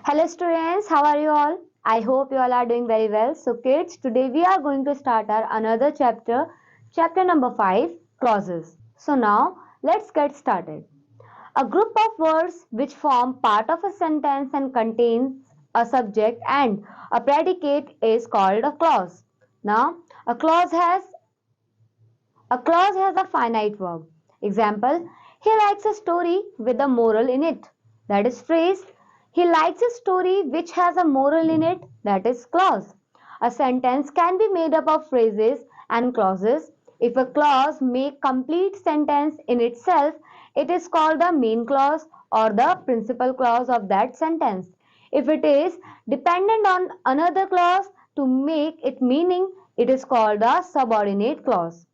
Hello students, how are you all? I hope you all are doing very well. So kids, today we are going to start our another chapter number 5, clauses. So now let's get started. A group of words which form part of a sentence and contains a subject and a predicate is called a clause. Now, a clause has a finite verb. Example, he likes a story with a moral in it. That is phrase. He likes a story which has a moral in it. That is clause. A sentence can be made up of phrases and clauses. If a clause make complete sentence in itself, it is called the main clause or the principal clause of that sentence. If it is dependent on another clause to make it meaning, it is called the subordinate clause.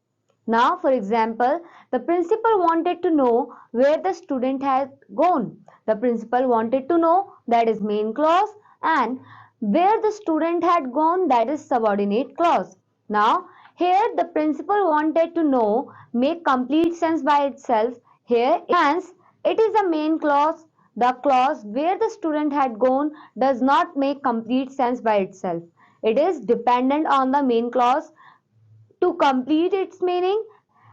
Now, for example, the principal wanted to know where the student had gone. The principal wanted to know, that is main clause, and where the student had gone, that is subordinate clause. Now, here the principal wanted to know make complete sense by itself. Here, hence, it is a main clause. The clause where the student had gone does not make complete sense by itself. It is dependent on the main clause to complete its meaning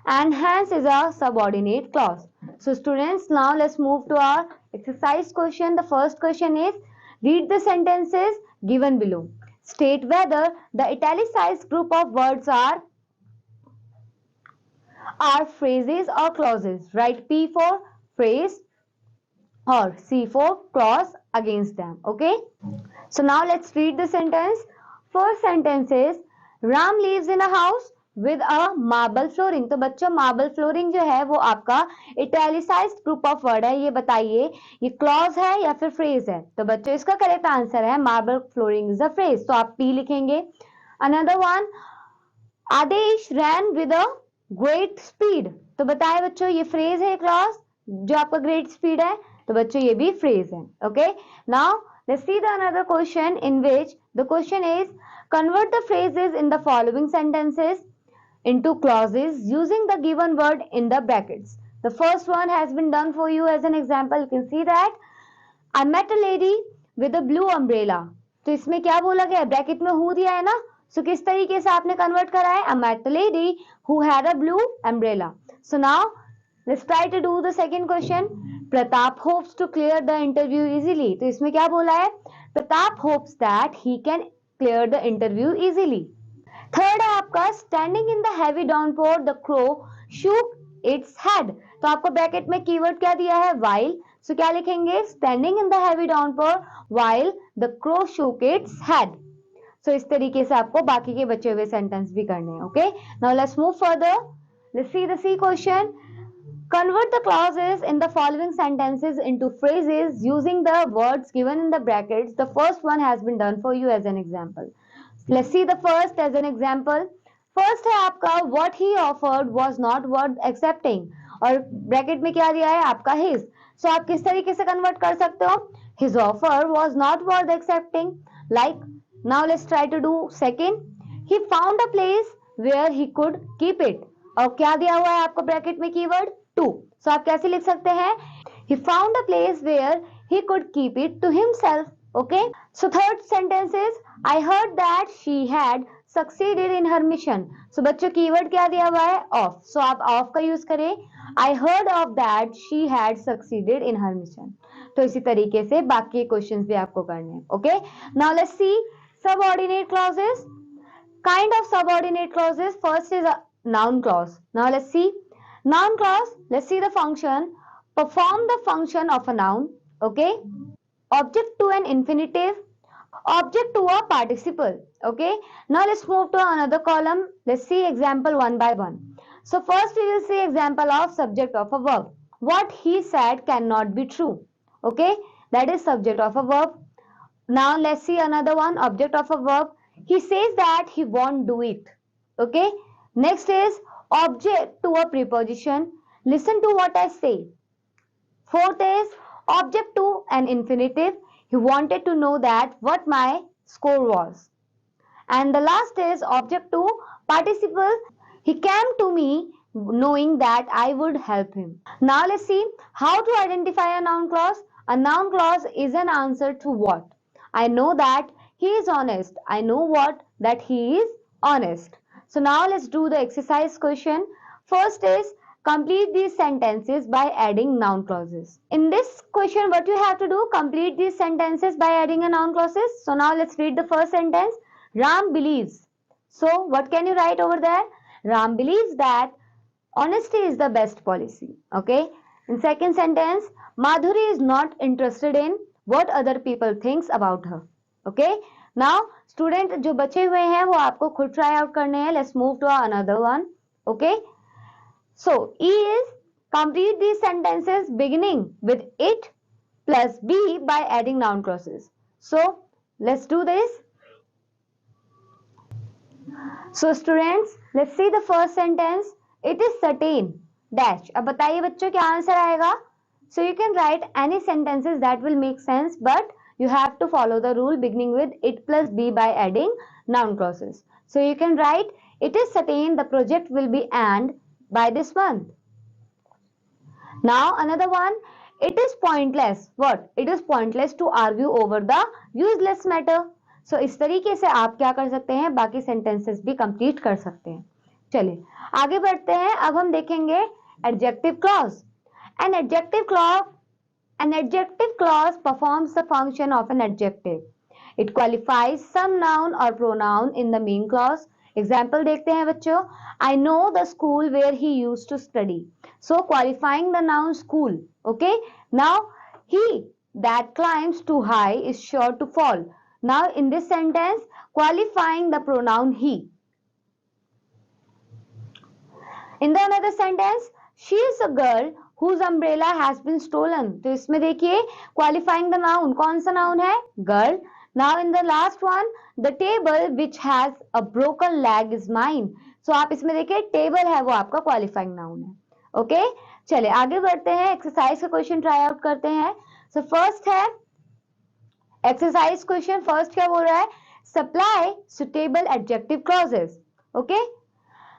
and hence is a subordinate clause. So students, now let's move to our exercise question. The first question is, read the sentences given below. State whether the italicized group of words are phrases or clauses. Write P for phrase or C for clause against them. Okay. So now let's read the sentence. First sentence is, Ram lives in a house with a marble flooring. तो बच्चों marble flooring जो है वो आपका italicized group of word है. ये बताइए ये clause है या फिर phrase है. तो बच्चों इसका करेक्ट आंसर है marble flooring is a phrase. तो आप P लिखेंगे. Another one, Adesh ran with a great speed. तो बताए बच्चों ये phrase है clause जो आपका great speed है. तो बच्चों ये भी phrase है. Okay. Now let's see the another question in which the question is, convert the phrases in the following sentences into clauses using the given word in the brackets. The first one has been done for you as an example. You can see that I met a lady with a blue umbrella. तो इसमें क्या बोला गया है? Bracket में who दिया है ना. So किस तरीके से आपने कन्वर्ट करा है? I met a lady who had a blue umbrella. So now let's try to do the second question. Pratap hopes to clear the interview easily. तो इसमें क्या बोला है? Pratap hopes that he can clear the interview easily. Third है आपका standing in the heavy downpour the crow shook its head. तो आपको bracket में कीवर्ड क्या दिया है? वाइल. सो क्या लिखेंगे? Standing in the heavy downpour while the crow shook its head. So इस तरीके से आपको बाकी के बचे हुए सेंटेंस भी करने हैं. Okay. Now let's move further. Let's see the C question. Convert the clauses in the following sentences into phrases using the words given in the brackets. The first one has been done for you as an example. Let's see the first as an example. First है आपका what he offered was not worth accepting और bracket में क्या दिया है आपका his. So आप किस तरीके से कन्वर्ट कर सकते हो? His offer was not worth accepting. Like now let's try to do second. He found a place where he could keep it. और क्या दिया हुआ है आपको ब्रैकेट में कीवर्ड to. So आप कैसे लिख सकते हैं? He found a place where he could keep it to himself. Okay. So third sentence is, I heard that she had succeeded in her mission. So बच्चों कीवर्ड क्या दिया हुआ है? Of. So आप of का यूज करें. I heard of that she had succeeded in her mission. तो इसी तरीके से बाकी क्वेश्चंस भी आपको करने हैं. Okay. Now let's see subordinate clauses. Kind of subordinate clauses. First is a noun clause. Now let's see. Noun clause, let's see the function. Perform the function of a noun. Okay. Object to an infinitive. Object to a participle. Okay. Now let's move to another column. Let's see example one by one. So first we will see example of subject of a verb. What he said cannot be true. Okay. That is subject of a verb. Now let's see another one, object of a verb. He says that he won't do it. Okay. Next is object to a preposition. Listen to what I say. Fourth is object to an infinitive. He wanted to know that what my score was. And the last is object to participle. He came to me knowing that I would help him. Now let's see how to identify a noun clause. A noun clause is an answer to what? I know that he is honest. I know what? That he is honest. So now let's do the exercise question. First is complete these sentences by adding noun clauses. In this question, what you have to do? Complete these sentences by adding a noun clauses. So now let's read the first sentence. Ram believes. So what can you write over there? Ram believes that honesty is the best policy. Okay. In second sentence, Madhuri is not interested in what other people thinks about her. Okay. Now student जो बचे हुए हैं वो आपको खुद try out करने हैं. Let's move to another one. Okay. So E is complete these sentences beginning with it plus be by adding noun clauses. So let's do this. So students, let's see the first sentence. It is certain dash. अब बताइए बच्चों क्या answer आएगा? So you can write any sentences that will make sense, but you have to follow the rule beginning with it plus be by adding noun clauses. So you can write it is certain the project will be end by this month. Now another one. It is pointless. What? It is pointless to argue over the useless matter. So इस तरीके से आप क्या कर सकते हैं? बाकी sentences भी complete कर सकते हैं. चलिए आगे बढ़ते हैं. अब हम देखेंगे adjective clause. An adjective clause performs the function of an adjective. It qualifies some noun or pronoun in the main clause. Example देखते हैं बच्चों. I know the school where he used to study. So qualifying the noun school. Okay. Now he that climbs too high is sure to fall. Now in this sentence qualifying the pronoun he. In the another sentence, she is a girl whose umbrella has been stolen. तो इसमें देखिए qualifying the noun कौन सा noun है? Girl. Now in the last one, the table which has a broken leg is mine. So आप इसमें देखिए table है वो आपका qualifying noun है. Okay? चलिए आगे बढ़ते हैं. एक्सरसाइज का क्वेश्चन ट्राई आउट करते हैं. So first है एक्सरसाइज क्वेश्चन. फर्स्ट क्या बोल रहा है? Supply suitable adjective clauses. Okay?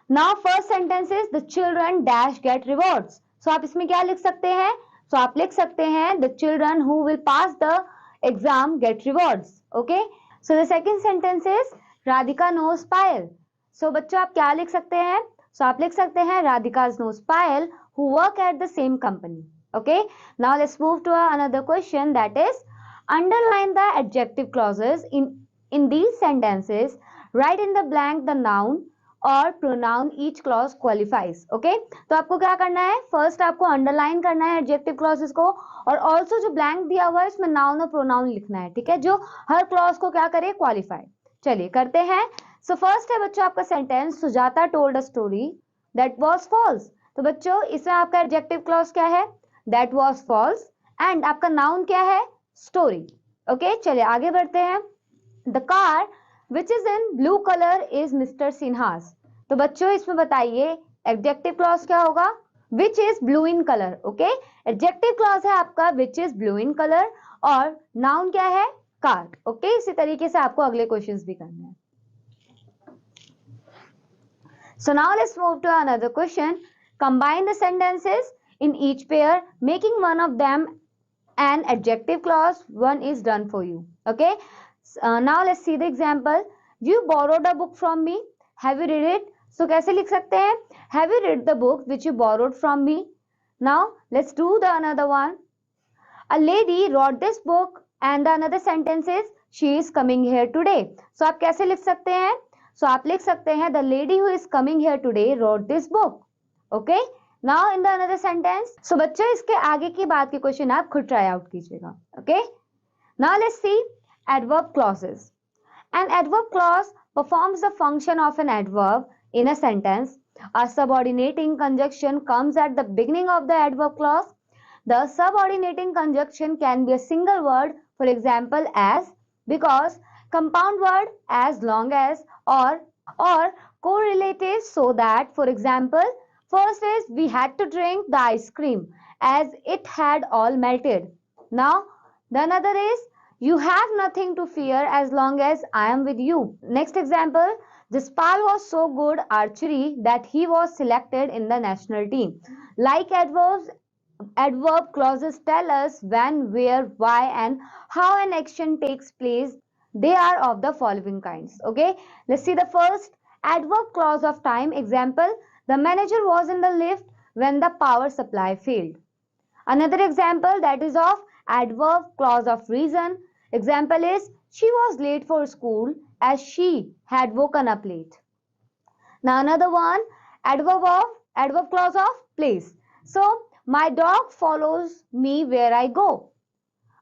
Now first sentence is the children dash get rewards. So आप इसमें क्या लिख सकते हैं? So आप लिख सकते हैं the children who will pass the exam get rewards. Okay? So the second sentence is Radhika knows Payal. So बच्चों आप क्या लिख सकते हैं? So आप लिख सकते हैं Radhika knows Payal who work at the same company. Okay? Now let's move to another question, that is underline the adjective clauses in these sentences. Write in the blank the noun और pronoun each clause qualifies. Okay, तो आपको क्या करना है? First आपको underline करना है adjective clauses को और ऑल्सो जो ब्लैंक दिया हुआ है इसमें नाउन और प्रोनाउन लिखना है. ठीक है, जो हर क्लॉज को क्या करे? क्वालिफाई. चलिए करते हैं. सो फर्स्ट है बच्चों आपका sentence Sujata told a story that was false. तो बच्चों इसमें आपका एडजेक्टिव क्लॉज क्या है? That was false. एंड आपका नाउन क्या है? स्टोरी. ओके, चलिए आगे बढ़ते हैं. The car which is in blue color is Mr. Sinha's. तो बच्चों इसमें बताइए एडजेक्टिव क्लॉज क्या होगा? which is blue in color. Okay, adjective clause है आपका which is blue in color और नाउन क्या है? कार. ओके, इसी तरीके से आपको अगले क्वेश्चंस भी करने हैं. So now let's move to another question. Combine the sentences in each pair, making one of them an adjective clause. One is done for you. Okay. Now let's see the example. You borrowed a book from me. Have you read it? So कैसे लिख सकते हैं? Have you read the book which you borrowed from me? Now let's do the another one. A lady wrote this book and the another sentence is she is coming here today. So आप कैसे लिख सकते हैं? So आप लिख सकते हैं the lady who is coming here today wrote this book. Okay. Now in the another sentence. So बच्चों इसके आगे की बात के क्वेश्चन आप खुद ट्राई आउट कीजिएगा. Okay. Now let's see adverb clauses. An adverb clause performs the function of an adverb in a sentence. A subordinating conjunction comes at the beginning of the adverb clause. The subordinating conjunction can be a single word, for example as, because, compound word as long as, or correlative so that, for example, first is we had to drink the ice cream as it had all melted. Now the another is you have nothing to fear as long as I am with you. Next example, Jaspal was so good archery that he was selected in the national team. Like adverbs adverb clauses tell us when, where, why, and how an action takes place. They are of the following kinds. Okay, let's see the first adverb clause of time. Example: the manager was in the lift when the power supply failed. Another example that is of adverb clause of reason. Example is she was late for school as she had woken up late. Now another one, adverb clause of place. So my dog follows me where I go.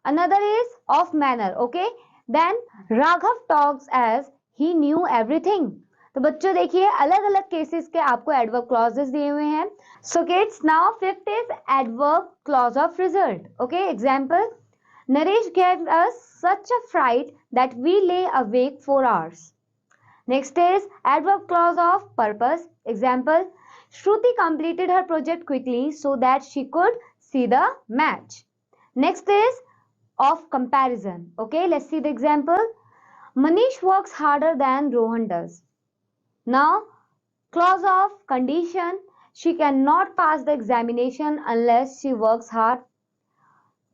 Another is of manner. Okay, then Raghav talks as he knew everything. तो बच्चों देखिए अलग अलग cases के आपको adverb clauses दिए हुए हैं. So kids now fifth is adverb clause of result. Okay, example: Naresh gave us such a fright that we lay awake for hours. Next is adverb clause of purpose. Example: Shruti completed her project quickly so that she could see the match. Next is of comparison. Okay, let's see the example. Manish works harder than Rohan does. Now, clause of condition: she cannot pass the examination unless she works hard.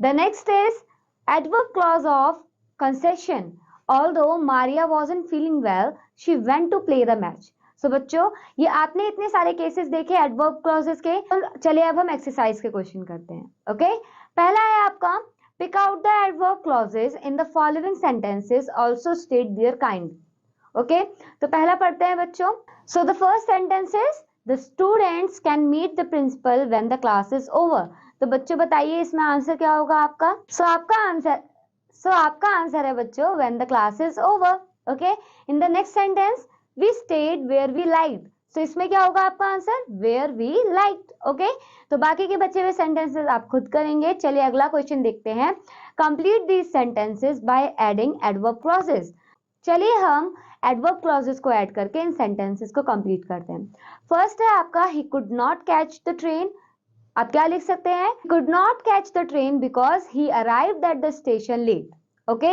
The next is adverb clause of concession. Although Maria wasn't feeling well, she went to play the match. So बच्चों, ये आपने इतने सारे cases देखे adverb clauses के. चलिए अब हम एक्सरसाइज के क्वेश्चन करते हैं. ओके, पहला है आपका pick out the adverb clauses in the following sentences, also state their kind. Okay, तो पहला पढ़ते हैं बच्चों. So the first sentence is the students can meet the principal when the class is over. तो बच्चों बताइए इसमें आंसर क्या होगा आपका. सो आपका आंसर है बच्चों when the class is over. Okay, in the next sentence we stayed where we liked. सो इसमें क्या होगा आपका answer where we liked. Okay, तो बाकी के बचे हुए सेंटेंसेस आप खुद करेंगे. चलिए अगला क्वेश्चन देखते हैं. Complete these sentences by adding adverb clauses. चलिए हम एडवर्ब क्लॉजेस को ऐड करके इन सेंटेंसेस को कंप्लीट करते हैं. फर्स्ट है आपका he could not catch the train. आप क्या लिख सकते हैं? Could not catch the train because he arrived at the station late. Okay,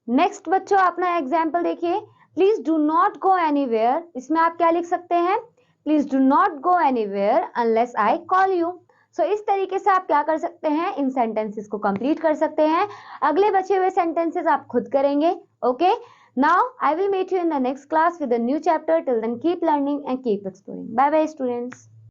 next बच्चों अपना एग्जाम्पल देखिए. Please do not go anywhere. इसमें आप क्या लिख सकते हैं? Please do not go anywhere unless I call you. So इस तरीके से आप क्या कर सकते हैं? इन सेंटेंसेस को कंप्लीट कर सकते हैं. अगले बचे हुए सेंटेंसेस आप खुद करेंगे. Okay, now I will meet you in the next class with a new chapter. Till then, keep learning and keep exploring. Bye bye students.